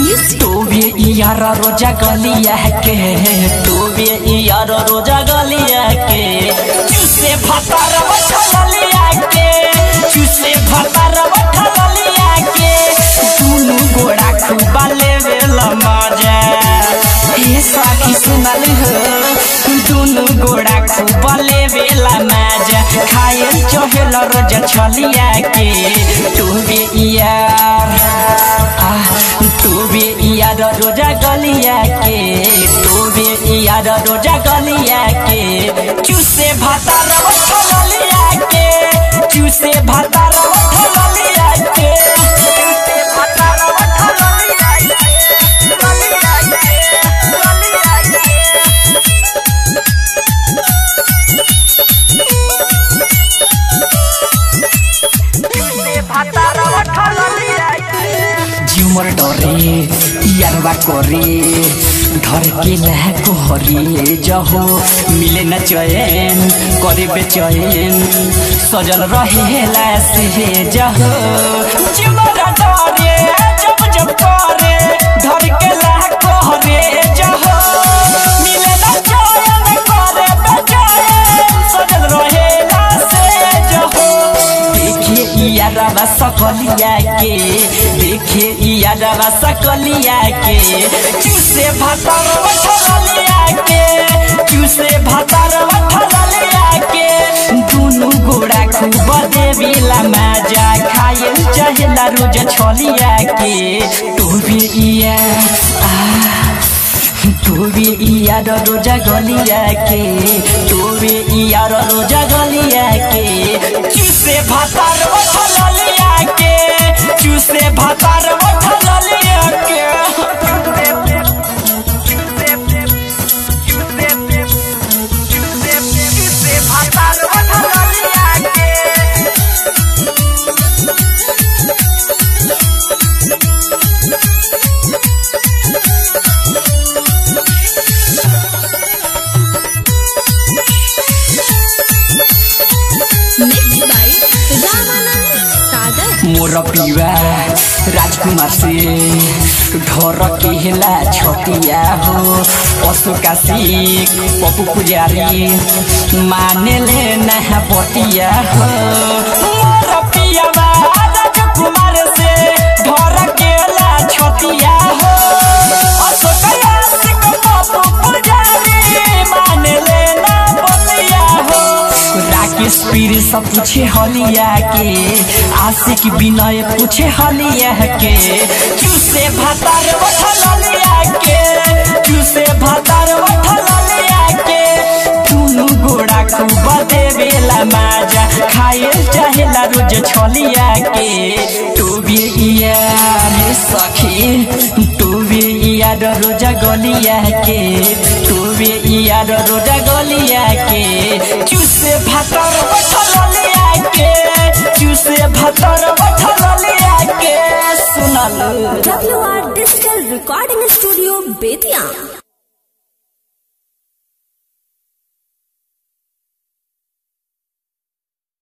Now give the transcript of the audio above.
तोबे यार रोजा गलिया के तोबे यार रोजा गलिया के चूसे भतार बठलिया के चूसे भतार बठलिया के दुनु गोड़ा खूबा लेवेला मजा ए साखी सुनल हो दुनु गोड़ा खूबा लेवेला मजा खाए चहेला रोजा छलिया के तोबे यार तोबे यार रोजा गलिया के तोबे यार रोजा गलिया के चूसे भतार बठलिया के चूसे भतार बठलिया के चूसे भतार बठलिया झुमर डरे यारवा करे धर के लह कोहरे जहो मिले न चैन करे बेचैन सजल रहेला से जहो झुमर डरे जब जब करे धर के लह कोहरे जहो मिले न चैन करे बेचैन सजल रहेला से जहो देखिए यारवा सकलिया के देखे यादवा सकलिया के चूसे भतार बठलिया के चूसे भतार बठलिया के दुनु गोड़ा खूब देवेला मजा खाए चहेला रोज छलिया के तोबे यार रोजा गलिया के तोबे यार रोजा गलिया के चूसे भतार बठलिया के चूसे भतार बठलिया के चूसे भतार बठलिया के मोर पिवा राजकुमार से ढोर के हेला छतिया हो अशोका सिक पप्पू पुजारी माने ले नहा बतिया हो मोर पिवा राजकुमार से ढोर के हेला छतिया हो अशोका सिक पप्पू पुजारी माने ले ना बतिया हो राकेश पीर सब पूछे हलिया के आशिक विनय पूछे हलिया के चूसे भतार बठलिया के चूसे भतार बठलिया के दुनु गोड़ा खूब देवेला मजा खाए चहेला रोज छलिया के तोबे यार सखी तोबे यार रोजा गलिया के तोबे यार रोजा गलिया के चूसे भतार बठलिया के चूसे भतार बठलिया के सुनल WR Digital Recording Studio Bettiah.